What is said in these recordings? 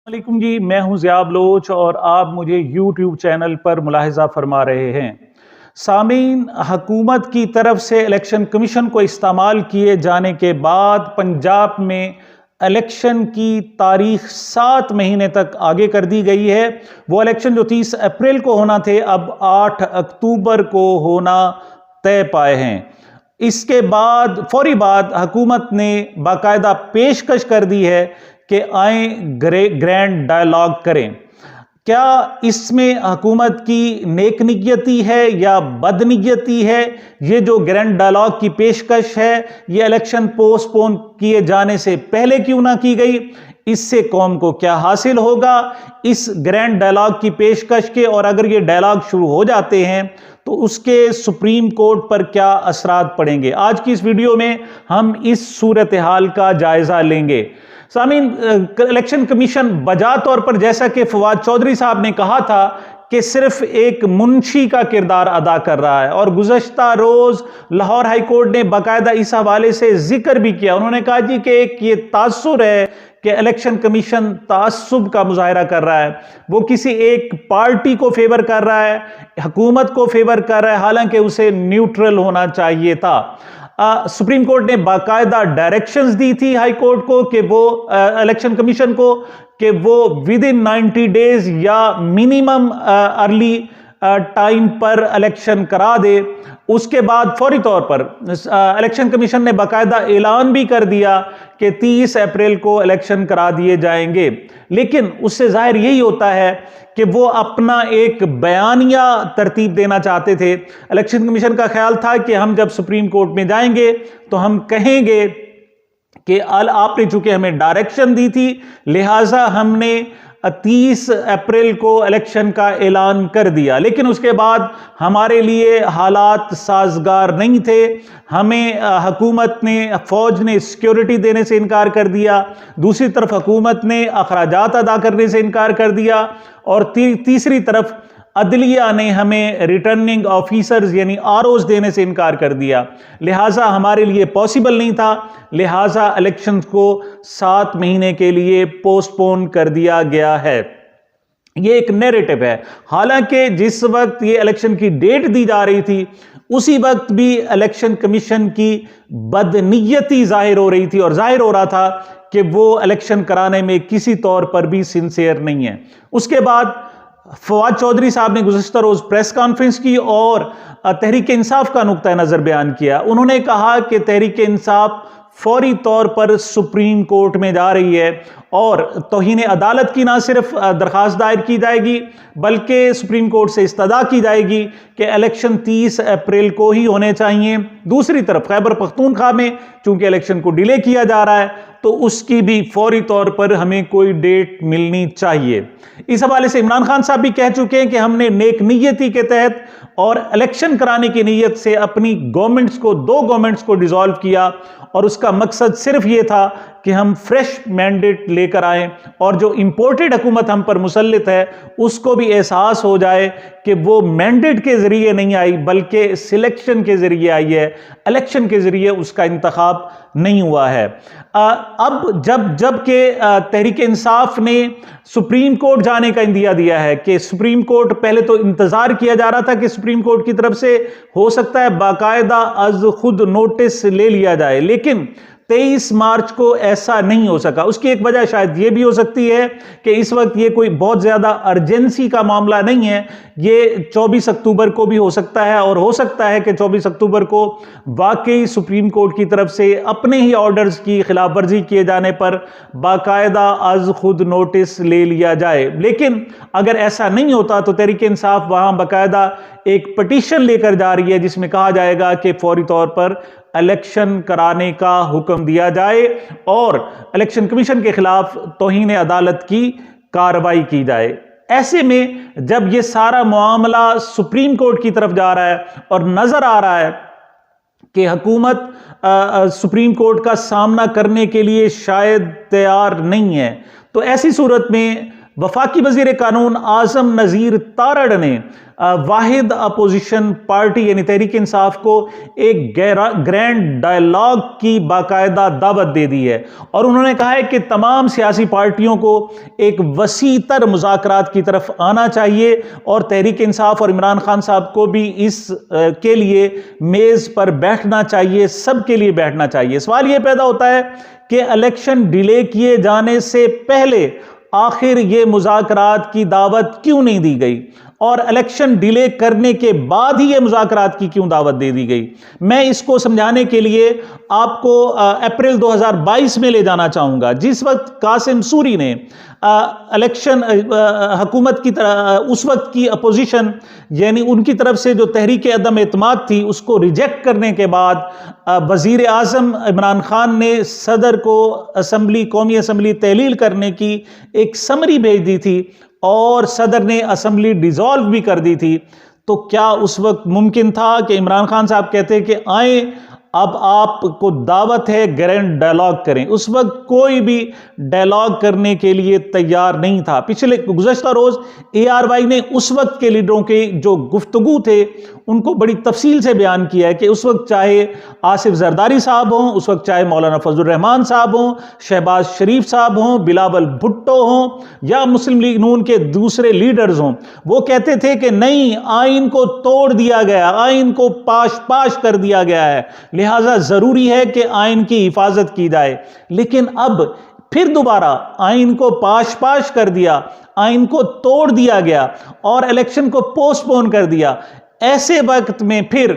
वालेकुम जी, मैं हूं ज़िया बलोच और आप मुझे YouTube चैनल पर मुलाहिज़ा फरमा रहे हैं। सामीन, हुकूमत की तरफ से इलेक्शन कमीशन को इस्तेमाल किए जाने के बाद पंजाब में इलेक्शन की तारीख 7 महीने तक आगे कर दी गई है। वो इलेक्शन जो 30 अप्रैल को होना थे, अब 8 अक्टूबर को होना तय पाए हैं। इसके बाद फौरी बाद हुकूमत ने बाकायदा पेशकश कर दी है कि आए ग्रैंड डायलॉग करें। क्या इसमें हुकूमत की नेक नियति है या बदनियति है? ये जो ग्रैंड डायलॉग की पेशकश है, ये इलेक्शन पोस्टपोन किए जाने से पहले क्यों ना की गई? इससे कौम को क्या हासिल होगा इस ग्रैंड डायलॉग की पेशकश के, और अगर ये डायलॉग शुरू हो जाते हैं तो उसके सुप्रीम कोर्ट पर क्या असरात पड़ेंगे? आज की इस वीडियो में हम इस सूरत हाल का जायजा लेंगे। सामीन, इलेक्शन कमीशन बजा तौर पर, जैसा कि फवाद चौधरी साहब ने कहा था, कि सिर्फ एक मुंशी का किरदार अदा कर रहा है, और गुज़श्ता रोज लाहौर हाई कोर्ट ने बाकायदा इस हवाले से जिक्र भी किया। उन्होंने कहा जी कि एक ये तासुर है कि इलेक्शन कमीशन तासुब का मुजाहरा कर रहा है, वो किसी एक पार्टी को फेवर कर रहा है, हुकूमत को फेवर कर रहा है, हालांकि उसे न्यूट्रल होना चाहिए था। सुप्रीम कोर्ट ने बाकायदा डायरेक्शंस दी थी हाई कोर्ट को कि वो इलेक्शन कमीशन को कि वो विद इन 90 डेज या मिनिमम अर्ली टाइम पर इलेक्शन करा दे। उसके बाद फौरी तौर पर इलेक्शन कमीशन ने बाकायदा ऐलान भी कर दिया कि 30 अप्रैल को इलेक्शन करा दिए जाएंगे। लेकिन उससे जाहिर यही होता है कि वो अपना एक बयानिया तरतीब देना चाहते थे। इलेक्शन कमीशन का ख्याल था कि हम जब सुप्रीम कोर्ट में जाएंगे तो हम कहेंगे कि आपने चूंकि हमें डायरेक्शन दी थी, लिहाजा हमने 30 अप्रैल को इलेक्शन का ऐलान कर दिया। लेकिन उसके बाद हमारे लिए हालात साजगार नहीं थे। हमें हुकूमत ने, फौज ने सिक्योरिटी देने से इनकार कर दिया, दूसरी तरफ हुकूमत ने अखराजात अदा करने से इनकार कर दिया, और तीसरी तरफ अदलिया ने हमें रिटर्निंग ऑफिसर्स यानी आरओज देने से इनकार कर दिया। लिहाजा हमारे लिए पॉसिबल नहीं था, लिहाजा इलेक्शन को 7 महीने के लिए पोस्टपोन कर दिया गया है। ये एक नैरेटिव है। हालांकि जिस वक्त ये इलेक्शन की डेट दी जा रही थी, उसी वक्त भी इलेक्शन कमीशन की बदनीयती जाहिर हो रही थी, और जाहिर हो रहा था कि वो इलेक्शन कराने में किसी तौर पर भी सिंसियर नहीं है। उसके बाद फवाद चौधरी साहब ने गुज़श्ता रोज प्रेस कॉन्फ्रेंस की और तहरीक इंसाफ का नुक्ता नजर बयान किया। उन्होंने कहा कि तहरीक इंसाफ फौरी तौर पर सुप्रीम कोर्ट में जा रही है, और तौहीन अदालत की ना सिर्फ दरखास्त दायर की जाएगी, बल्कि सुप्रीम कोर्ट से इस्तदा की जाएगी कि इलेक्शन 30 अप्रैल को ही होने चाहिए। दूसरी तरफ खैबर पख्तूनख्वा में चूंकि इलेक्शन को डिले किया जा रहा है, तो उसकी भी फौरी तौर पर हमें कोई डेट मिलनी चाहिए। इस हवाले से इमरान खान साहब भी कह चुके हैं कि हमने नेक नियति के तहत और इलेक्शन कराने की नीयत से अपनी गवर्नमेंट्स को, 2 गवर्नमेंट्स को डिसॉल्व किया, और उसका मकसद सिर्फ ये था कि हम फ्रेश मैंडेट लेकर आएं, और जो इंपोर्टेड हुकूमत हम पर मुसल्लित है उसको भी एहसास हो जाए कि वो मैंडेट के जरिए नहीं आई, बल्कि सिलेक्शन के जरिए आई है, इलेक्शन के जरिए उसका इंतखाब नहीं हुआ है। अब जब के तहरीक इंसाफ ने सुप्रीम कोर्ट जाने का इंदिया दिया है कि सुप्रीम कोर्ट, पहले तो इंतजार किया जा रहा था कि सुप्रीम कोर्ट की तरफ से हो सकता है बाकायदा अज खुद नोटिस ले लिया जाए, लेकिन 23 मार्च को ऐसा नहीं हो सका। उसकी एक वजह शायद ये भी हो सकती है कि इस वक्त ये कोई बहुत ज्यादा अर्जेंसी का मामला नहीं है। ये 24 अक्टूबर को भी हो सकता है, और हो सकता है कि 24 अक्टूबर को वाकई सुप्रीम कोर्ट की तरफ से अपने ही ऑर्डर्स की खिलाफ वर्जी किए जाने पर बाकायदा आज खुद नोटिस ले लिया जाए। लेकिन अगर ऐसा नहीं होता तो तहरीक इंसाफ वहां बाकायदा एक पिटीशन लेकर जा रही है, जिसमें कहा जाएगा कि फौरी तौर पर इलेक्शन कराने का हुक्म दिया जाए और इलेक्शन कमीशन के खिलाफ तौहीन अदालत की कार्रवाई की जाए। ऐसे में जब ये सारा मामला सुप्रीम कोर्ट की तरफ जा रहा है और नजर आ रहा है कि हुकूमत सुप्रीम कोर्ट का सामना करने के लिए शायद तैयार नहीं है, तो ऐसी सूरत में वफाकी वजीर कानून आजम नज़ीर तारड़ ने वाहिद अपोजिशन पार्टी यानी तहरीक इंसाफ को एक ग्रैंड डायलॉग की बाकायदा दावत दे दी है और उन्होंने कहा है कि तमाम सियासी पार्टियों को एक वसी तर मुज़ाकरात की तरफ आना चाहिए और तहरीक इंसाफ और इमरान खान साहब को भी इस के लिए मेज़ पर बैठना चाहिए, सब के लिए बैठना चाहिए। सवाल यह पैदा होता है कि इलेक्शन डिले किए जाने से पहले आखिर ये मुज़ाकरात की दावत क्यों नहीं दी गई और इलेक्शन डिले करने के बाद ही ये मुज़ाकरात की क्यों दावत दे दी गई। मैं इसको समझाने के लिए आपको अप्रैल 2022 में ले जाना चाहूँगा, जिस वक्त कासिम सूरी ने इलेक्शन हुकूमत की तरह उस वक्त की अपोजिशन यानी उनकी तरफ से जो तहरीक अदम एतमाद थी उसको रिजेक्ट करने के बाद वज़ीर आज़म इमरान खान ने सदर को कौमी असम्बली तहलील करने की एक समरी भेज दी थी और सदर ने असम्बली डिसॉल्व भी कर दी थी। तो क्या उस वक्त मुमकिन था कि इमरान खान साहब कहते कि आए अब आपको दावत है ग्रैंड डायलॉग करें? उस वक्त कोई भी डायलॉग करने के लिए तैयार नहीं था। पिछले गुज़श्ता रोज़ ARY ने उस वक्त के लीडरों के जो गुफ्तगू थे उनको बड़ी तफसील से बयान किया है कि उस वक्त चाहे आसिफ जरदारी साहब हों, उस वक्त चाहे मौलाना फजलुर रहमान साहब हों, शहबाज शरीफ साहब हों, बिलावल भुट्टो हों या मुस्लिम लीग नून के दूसरे लीडर्स हों, वो कहते थे कि नहीं, आइन को तोड़ दिया गया, आइन को पाश पाश कर दिया गया है, लिहाजा जरूरी है कि आइन की हिफाजत की जाए। लेकिन अब फिर दोबारा आइन को पाश पाश कर दिया, आइन को तोड़ दिया गया और इलेक्शन को पोस्टपोन कर दिया। ऐसे वक्त में फिर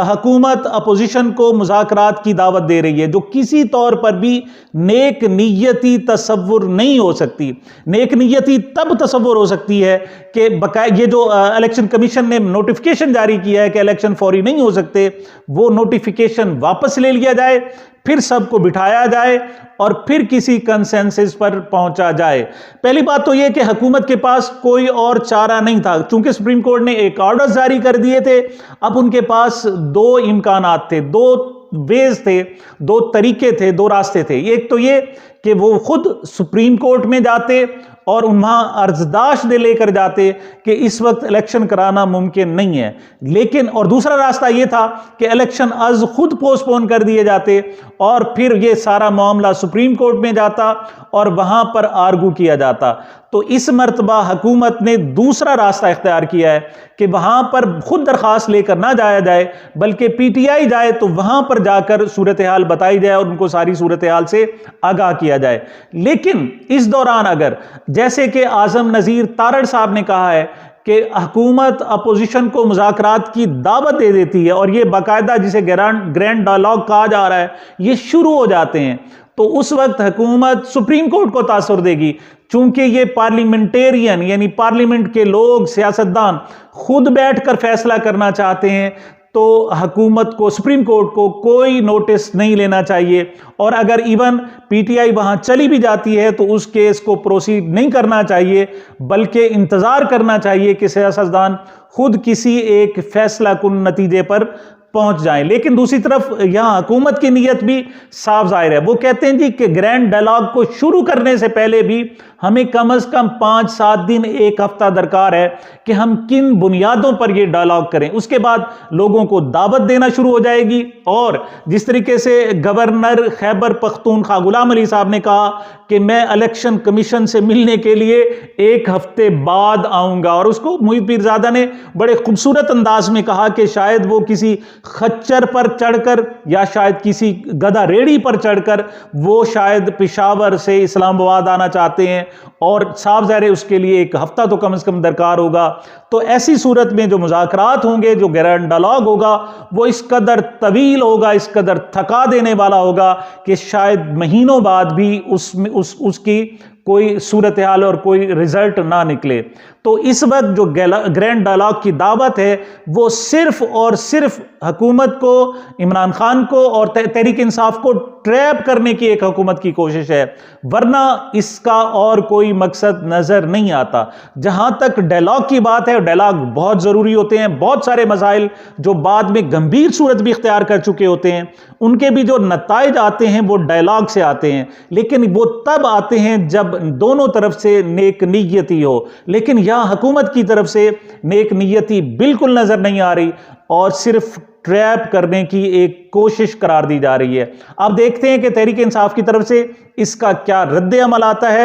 हुकूमत अपोजिशन को मुज़ाकरात की दावत दे रही है जो किसी तौर पर भी नेक नीयती तसव्वुर नहीं हो सकती। नेक नीयती तब तसव्वुर हो सकती है कि बकाया ये जो इलेक्शन कमीशन ने नोटिफिकेशन जारी किया है कि इलेक्शन फौरी नहीं हो सकते, वो नोटिफिकेशन वापस ले लिया जाए, फिर सबको बिठाया जाए और फिर किसी कंसेंसस पर पहुंचा जाए। पहली बात तो यह कि हुकूमत के पास कोई और चारा नहीं था, चूंकि सुप्रीम कोर्ट ने एक ऑर्डर जारी कर दिए थे। अब उनके पास दो इम्कानात थे, दो वेज थे, दो तरीके थे, दो रास्ते थे। एक तो ये कि वो खुद सुप्रीम कोर्ट में जाते और वहां अर्जदाश दे लेकर जाते कि इस वक्त इलेक्शन कराना मुमकिन नहीं है, लेकिन और दूसरा रास्ता यह था कि इलेक्शन आज खुद पोस्टपोन कर दिए जाते और फिर यह सारा मामला सुप्रीम कोर्ट में जाता और वहां पर आर्गू किया जाता। तो इस मर्तबा हुकूमत ने दूसरा रास्ता इख्तियार किया है कि वहां पर खुद दरखास्त लेकर ना जाया जाए, बल्कि PTI जाए तो वहां पर जाकर सूरत हाल बताई जाए और उनको सारी सूरत हाल से आगाह किया जाए। लेकिन इस दौरान अगर जैसे कि आजम नज़ीर तारड़ साहब ने कहा है कि हुकूमत अपोजिशन को मुज़ाकरात की दावत दे देती है और ये बाकायदा जिसे ग्रैंड डायलॉग कहा जा रहा है ये शुरू हो जाते हैं, तो उस वक्त हुकूमत सुप्रीम कोर्ट को तासुर देगी। चूंकि ये पार्लियामेंटेरियन यानी पार्लियामेंट के लोग, सियासतदान खुद बैठकर फैसला करना चाहते हैं, तो हुकूमत को, सुप्रीम कोर्ट को कोई नोटिस नहीं लेना चाहिए और अगर इवन PTI वहां चली भी जाती है तो उस केस को प्रोसीड नहीं करना चाहिए, बल्कि इंतजार करना चाहिए कि सियासतदान खुद किसी एक फैसला कुन नतीजे पर पहुंच जाएं। लेकिन दूसरी तरफ यहां हुकूमत की नीयत भी साफ जाहिर है। वो कहते हैं जी कि ग्रैंड डायलॉग को शुरू करने से पहले भी हमें कम से कम 5-7 दिन, एक हफ्ता दरकार है कि हम किन बुनियादों पर यह डायलॉग करें। उसके बाद लोगों को दावत देना शुरू हो जाएगी और जिस तरीके से गवर्नर खैबर पख्तूनख्वा गुलाम अली साहब ने कहा कि मैं इलेक्शन कमीशन से मिलने के लिए 1 हफ्ते बाद आऊंगा, और उसको मुहित पीरजादा ने बड़े खूबसूरत अंदाज में कहा कि शायद वो किसी खच्चर पर चढ़कर या शायद किसी गधा रेड़ी पर चढ़कर वो शायद पेशावर से इस्लामाबाद आना चाहते हैं और साफ ज़ाहिर है उसके लिए 1 हफ्ता तो कम से कम दरकार होगा। तो ऐसी सूरत में जो मुज़ाकरात होंगे, जो ग्रैंड डायलॉग होगा, वो इस कदर तवील होगा, इस कदर थका देने वाला होगा कि शायद महीनों बाद भी उसकी कोई सूरत हाल और कोई रिजल्ट ना निकले। तो इस वक्त जो ग्रैंड डायलॉग की दावत है वो सिर्फ और सिर्फ हुकूमत को, इमरान खान को और तहरीक इंसाफ को ट्रैप करने की एक हुकूमत की कोशिश है, वरना इसका और कोई मकसद नजर नहीं आता। जहां तक डायलॉग की बात है, डायलॉग बहुत ज़रूरी होते हैं। बहुत सारे मसाइल जो बाद में गंभीर सूरत भी इख्तियार कर चुके होते हैं, उनके भी जो नताइज आते हैं वो डायलॉग से आते हैं, लेकिन वो तब आते हैं जब दोनों तरफ से नेक नीयती हो। लेकिन यहां हुकूमत की तरफ से नेक नीयती बिल्कुल नजर नहीं आ रही और सिर्फ ट्रैप करने की एक कोशिश करार दी जा रही है। आप देखते हैं कि तहरीक इंसाफ की तरफ से इसका क्या रद्द अमल आता है।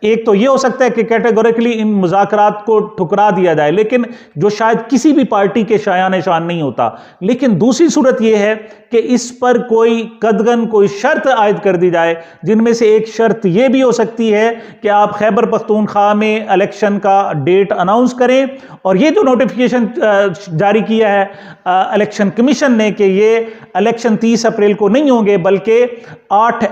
एक तो यह हो सकता है कि कैटेगोरिकली इन मुज़ाकरात को ठुकरा दिया जाए, लेकिन जो शायद किसी भी पार्टी के शायान शान नहीं होता। लेकिन दूसरी सूरत यह है कि इस पर कोई कदगन कोई शर्त आयद कर दी जाए, जिनमें से एक शर्त यह भी हो सकती है कि आप खैबर पख्तूनख्वा में इलेक्शन का डेट अनाउंस करें। और ये जो नोटिफिकेशन जारी किया है इलेक्शन कमीशन ने कि ये इलेक्शन 30 अप्रैल को नहीं होंगे बल्कि 8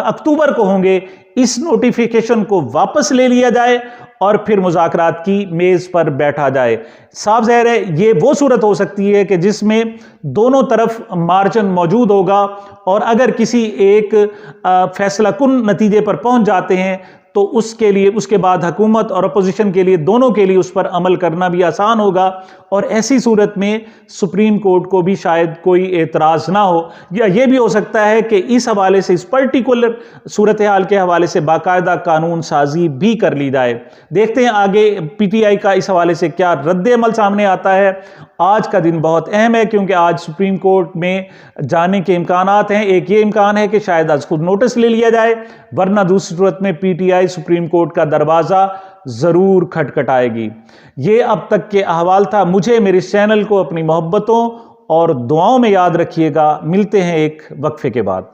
अक्टूबर को होंगे, इस नोटिफिकेशन को वापस ले लिया जाए और फिर मुज़ाकरात की मेज पर बैठा जाए। साफ ज़ाहिर है ये वो सूरत हो सकती है कि जिसमें दोनों तरफ मार्जिन मौजूद होगा और अगर किसी एक फैसला कुन नतीजे पर पहुंच जाते हैं तो उसके लिए उसके बाद हुकूमत और अपोजिशन के लिए दोनों के लिए उस पर अमल करना भी आसान होगा। और ऐसी सूरत में सुप्रीम कोर्ट को भी शायद कोई एतराज़ ना हो, या ये भी हो सकता है कि इस हवाले से, इस पर्टिकुलर सूरत हाल के हवाले से बाकायदा कानून साजी भी कर ली जाए। देखते हैं आगे PTI का इस हवाले से क्या रद्द अमल सामने आता है। आज का दिन बहुत अहम है क्योंकि आज सुप्रीम कोर्ट में जाने के इम्कानात हैं। एक ये इम्कान है कि शायद आज खुद नोटिस ले लिया जाए, वरना दूसरी सूरत में PTI सुप्रीम कोर्ट का दरवाज़ा ज़रूर खटखटाएगी। ये अब तक के अहवाल था। मुझे मेरे इस चैनल को अपनी मोहब्बतों और दुआओं में याद रखिएगा। मिलते हैं एक वक्फे के बाद।